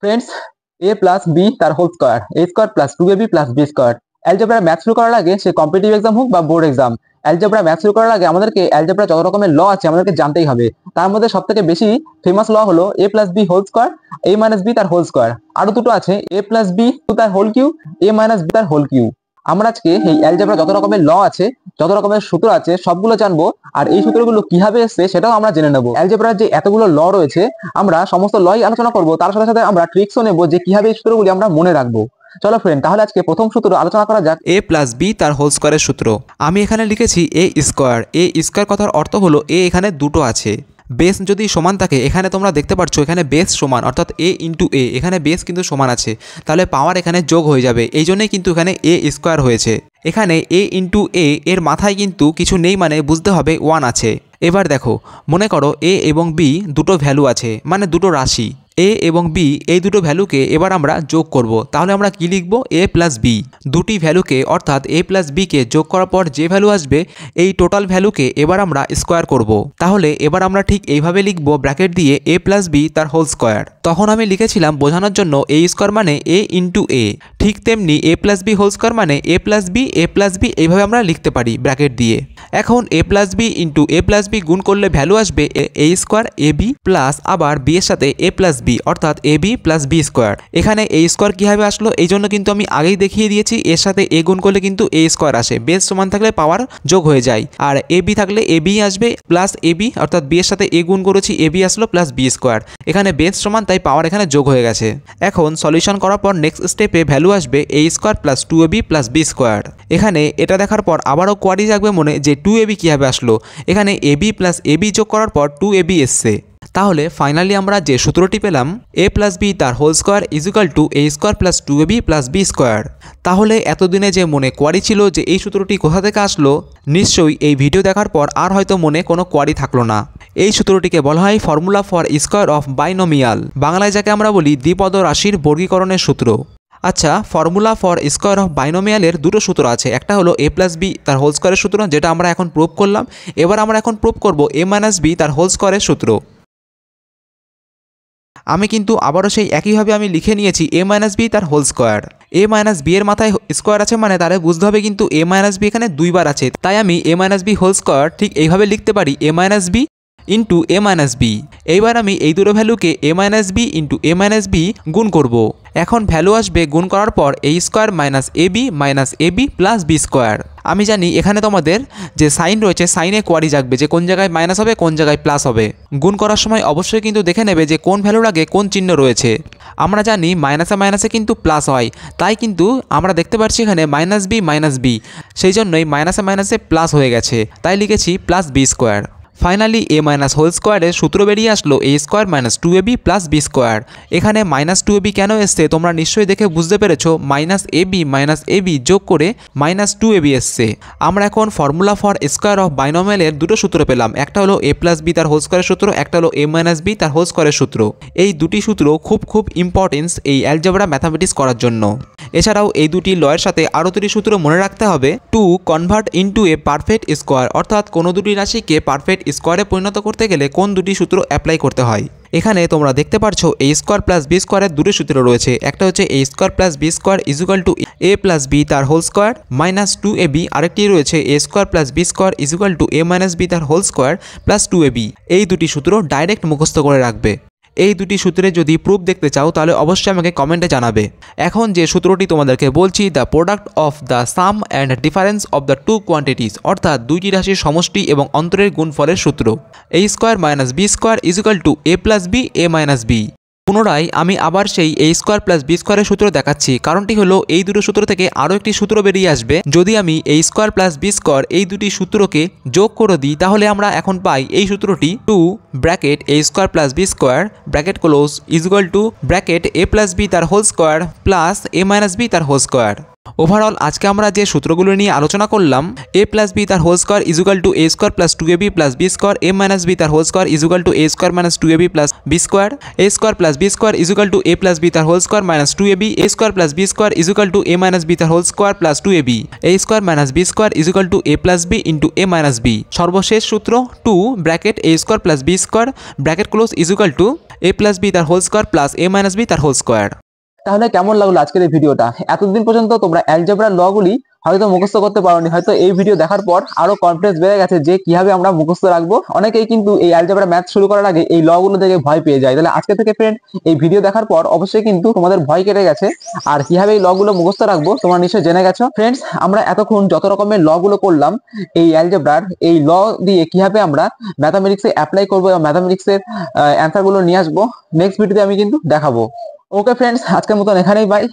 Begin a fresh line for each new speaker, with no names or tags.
Friends, A plus B তার whole square, A square plus 2ab plus B square. Algebra math শুরু করার আগে, সে competitive exam হোক বা বোর্ড এক্সাম, অ্যালজেব্রা ম্যাথ শুরু করার আগে আমাদেরকে অ্যালজেব্রা যত রকমের ল আছে আমাদেরকে জানতেই হবে। তার মধ্যে সব থেকে বেশি ফেমাস ল হলো এ plus B whole square, A minus B তার হোল স্কোয়ার। আরো দুটো আছে, এ প্লাস বি তার হোল কিউ, এ মাইনাস বি তার হোল কিউ। আমরা আজকে এই অ্যালজেব্রা যত রকমের ল আছে, যত রকমের সূত্র আছে সবগুলো জানবো, আর এই সূত্রগুলো কিভাবে এসছে সেটাও আমরা জেনে নেবো। অ্যালজেব্রার যে এতগুলো ল রয়েছে আমরা সমস্ত লই আলোচনা করব, তার সাথে সাথে আমরা ট্রিক্সও নেবো যে কিভাবে এই সূত্রগুলি আমরা মনে রাখবো। চলো ফ্রেন্ড, তাহলে আজকে প্রথম সূত্র আলোচনা করা যাক,
এ প্লাস বি তার হোল স্কোয়ারের সূত্র। আমি এখানে লিখেছি এ স্কোয়ার। এ স্কোয়ার কথার অর্থ হলো এ এখানে দুটো আছে, বেস যদি সমান থাকে, এখানে তোমরা দেখতে পাচ্ছ এখানে বেস সমান, অর্থাৎ এ ইন্টু এ, এখানে বেস কিন্তু সমান আছে, তাহলে পাওয়ার এখানে যোগ হয়ে যাবে, এই জন্যই কিন্তু এখানে এ স্কোয়ার হয়েছে। এখানে এ ইন্টু এ এর মাথায় কিন্তু কিছু নেই, মানে বুঝতে হবে 1 আছে। এবার দেখো, মনে করো এ এবং বি দুটো ভ্যালু আছে, মানে দুটো রাশি এ এবং বি, এই দুটো ভ্যালুকে এবার আমরা যোগ করব। তাহলে আমরা কি লিখব? এ প্লাস বি। দুটি ভ্যালুকে অর্থাৎ এ প্লাস বিকে যোগ করার পর যে ভ্যালু আসবে এই টোটাল ভ্যালুকে এবার আমরা স্কোয়ার করব। তাহলে এবার আমরা ঠিক এইভাবে লিখব, ব্র্যাকেট দিয়ে এ প্লাস বি তার হোল স্কোয়ার। তখন আমি লিখেছিলাম বোঝানোর জন্য এ স্কোয়ার মানে এ ইন্টু এ, ঠিক তেমনি এ প্লাস বি হোল স্কোয়ার মানে এ প্লাস বি, এইভাবে আমরা লিখতে পারি ব্র্যাকেট দিয়ে। এখন এ প্লাস বি ইন্টু এ প্লাস বি গুণ করলে ভ্যালু আসবে A square A B plus আবার বি এর সাথে এ প্লাস বি, অর্থাৎ A B plus B square. এখানে এ স্কোয়ার কীভাবে আসলো এই জন্য কিন্তু আমি আগেই দেখিয়ে দিয়েছি, এর সাথে এ গুণ করলে কিন্তু এ স্কোয়ার আসে, বেস সমান থাকলে পাওয়ার যোগ হয়ে যায়, আর এ বি থাকলে এ বি আসবে প্লাস এ বি, অর্থাৎ বি এর সাথে এ গুণ করেছি, এ বি আসলো প্লাস বি স্কোয়ার। এখানে বেস সমান, তাই পাওয়ার এখানে যোগ হয়ে গেছে। এখন সলিউশন করার পর নেক্সট স্টেপে ভ্যালু আসবে A square plus 2ab plus B square. এখানে এটা দেখার পর আবারও কোয়ারি থাকবে মনে যে 2ab কীভাবে আসলো। এখানে A B plus A B যোগ করার পর 2ab এসছে। তাহলে ফাইনালি আমরা যে সূত্রটি পেলাম, এ প্লাস বি তার whole square is equal to A square plus 2ab plus B square. তাহলে এতদিনে যে মনে কোয়ারি ছিল যে এই সূত্রটি কোথা থেকে আসলো, নিশ্চয়ই এই ভিডিও দেখার পর আর হয়তো মনে কোনো কোয়ারি থাকলো না। এই সূত্রটিকে বলা হয় formula for square of binomial, বাংলায় যাকে আমরা বলি দ্বিপদ রাশির বর্গীকরণের সূত্র। আচ্ছা, ফর্মুলা ফর স্কোয়ার অফ বাইনোমিয়ালের দুটো সূত্র আছে, একটা হলো এ প্লাস বি তার হোল স্কোয়ারের সূত্র, যেটা আমরা এখন প্রুভ করলাম। এবার আমরা এখন প্রুভ করব এ মাইনাস বি তার হোল স্কোয়ারের সূত্র। আমি কিন্তু আবারও সেই একইভাবে আমি লিখে নিয়েছি এ মাইনাস বি তার whole square. A minus B এর মাথায় স্কোয়ার আছে, মানে তাহলে বুঝতে হবে কিন্তু এ মাইনাস বি এখানে দুইবার আছে, তাই আমি এ মাইনাস বি হোল স্কোয়ার ঠিক এইভাবে লিখতে পারি, এ minus B into A minus B. এইবার আমি এই দুটো ভ্যালুকে এ minus B into A minus B গুণ করব। এখন ভ্যালু আসবে গুণ করার পর এ square minus A B plus B square. আমি জানি এখানে তোমাদের যে সাইন রয়েছে সাইনে কোয়ারি জাগবে যে কোন জায়গায় মাইনাস হবে কোন জায়গায় প্লাস হবে। গুণ করার সময় অবশ্যই কিন্তু দেখে নেবে যে কোন ভ্যালুর আগে কোন চিহ্ন রয়েছে। আমরা জানি মাইনাসে মাইনাসে কিন্তু প্লাস হয়, তাই কিন্তু আমরা দেখতে পাচ্ছি এখানে মাইনাস বি, সেই জন্যই মাইনাসে মাইনাসে প্লাস হয়ে গেছে, তাই লিখেছি plus B square. Finally A minus whole স্কোয়ারের সূত্র বেরিয়ে আসলো A square minus 2ab plus B square. এখানে মাইনাস 2ab কেন এসছে তোমরা নিশ্চয়ই দেখে বুঝতে পেরেছো, মাইনাস এ বি যোগ করে মাইনাস 2ab এসছে। আমরা এখন ফর্মুলা ফর স্কোয়ার অফ বাইনোমিয়ালের দুটো সূত্র পেলাম, একটা হলো এ প্লাস বি তার হোল স্কোয়ারের সূত্র, একটা হলো এ মাইনাস বি তার হোল স্কোয়ারের সূত্র। এই দুটি সূত্র খুব ইম্পর্টেন্স এই অ্যালজেব্রা ম্যাথামেটিক্স করার জন্য। এছাড়াও এই দুটি লয়ের সাথে আরও দুটি সূত্র মনে রাখতে হবে, to convert into a perfect square, অর্থাৎ কোনো দুটি রাশিকে পারফেক্ট স্কোয়ারে পরিণত করতে গেলে কোন দুটি সূত্র অ্যাপ্লাই করতে হয়। এখানে তোমরা দেখতে পাচ্ছো এ স্কোয়ার প্লাস বি স্কোয়ারের দুটো সূত্র রয়েছে, একটা হচ্ছে A square plus B square is equal to A plus B তার হোল স্কোয়ার মাইনাস 2ab, আরেকটি রয়েছে A square plus B square is equal to A minus B তার হোল স্কোয়ার প্লাস 2ab। এই দুটি সূত্র ডাইরেক্ট মুখস্থ করে রাখবে। এই দুটি সূত্রে যদি প্রুফ দেখতে চাও তাহলে অবশ্যই আমাকে কমেন্টে জানাবে। এখন যে সূত্রটি তোমাদেরকে বলছি, the product of the sum and difference of the two quantities, অর্থাৎ দুইটি রাশির সমষ্টি এবং অন্তরের গুণফলের সূত্র। A square minus B square is equal to A plus B A minus B. পুনরায় আমি আবার সেই এ স্কোয়ার প্লাস বি স্কোয়ারের সূত্র দেখাচ্ছি, কারণটি হলো এই দুটো সূত্র থেকে আরও একটি সূত্র বেরিয়ে আসবে। যদি আমি এ স্কোয়ার প্লাস বি স্কোয়ার এই দুটি সূত্রকে যোগ করে দিই তাহলে আমরা এখন পাই এই সূত্রটি, two bracket A square plus B square bracket close is equal to bracket A plus B তার whole square plus A minus B তার হোল স্কোয়ার। ওভারঅল আজকে আমরা যে সূত্রগুলো নিয়ে আলোচনা করলাম, এ প্লাস বি তার whole square is equal to A square plus 2ab plus B square, A minus B তার whole square is equal to A square minus 2ab plus B square, A square plus B square is equal to A plus B তার whole square minus 2ab, A square plus B square is equal to A minus B তার whole square plus 2ab, A square minus B square is equal to A plus B into A minus B. সর্বশেষ সূত্র, two bracket A square plus B square bracket close is equal to A plus B তার whole square plus A minus B তার whole square.
তাহলে কেমন লাগলো আজকের এই ভিডিওটা? এতদিন পর্যন্ত তোমরা অ্যালজেব্রার ল গুলি হয়তো মুখস্থ করতে পারোনি, হয়তো এই ভিডিও দেখার পর আরো কনফিডেন্স বেড়ে গেছে যে কিভাবে আমরা মুখস্থ রাখবো। অনেকেই কিন্তু এই অ্যালজেব্রা ম্যাথ শুরু করার আগে এই ল গুলো দেখে ভয় পেয়ে যায়। তাহলে আজকে থেকে ফ্রেন্ড এই ভিডিও দেখার পর অবশ্যই কিন্তু তোমাদের ভয় কেটে গেছে, আর কিভাবে এই ল গুলো মুখস্থ রাখবো তোমরা নিশ্চয়ই জেনে গেছো। ফ্রেন্ডস, আমরা এতক্ষণ যত রকমের ল গুলো করলাম এই অ্যালজেব্রার, এই ল দিয়ে কিভাবে আমরা ম্যাথামেটিক্সে অ্যাপ্লাই করবো এবং ম্যাথামেটিক্সের অ্যান্সার গুলো নিয়ে আসবো, নেক্সট ভিডিওতে আমি কিন্তু দেখাবো। ওকে ফ্রেন্ডস, আজকের মতন এখানেই বাই।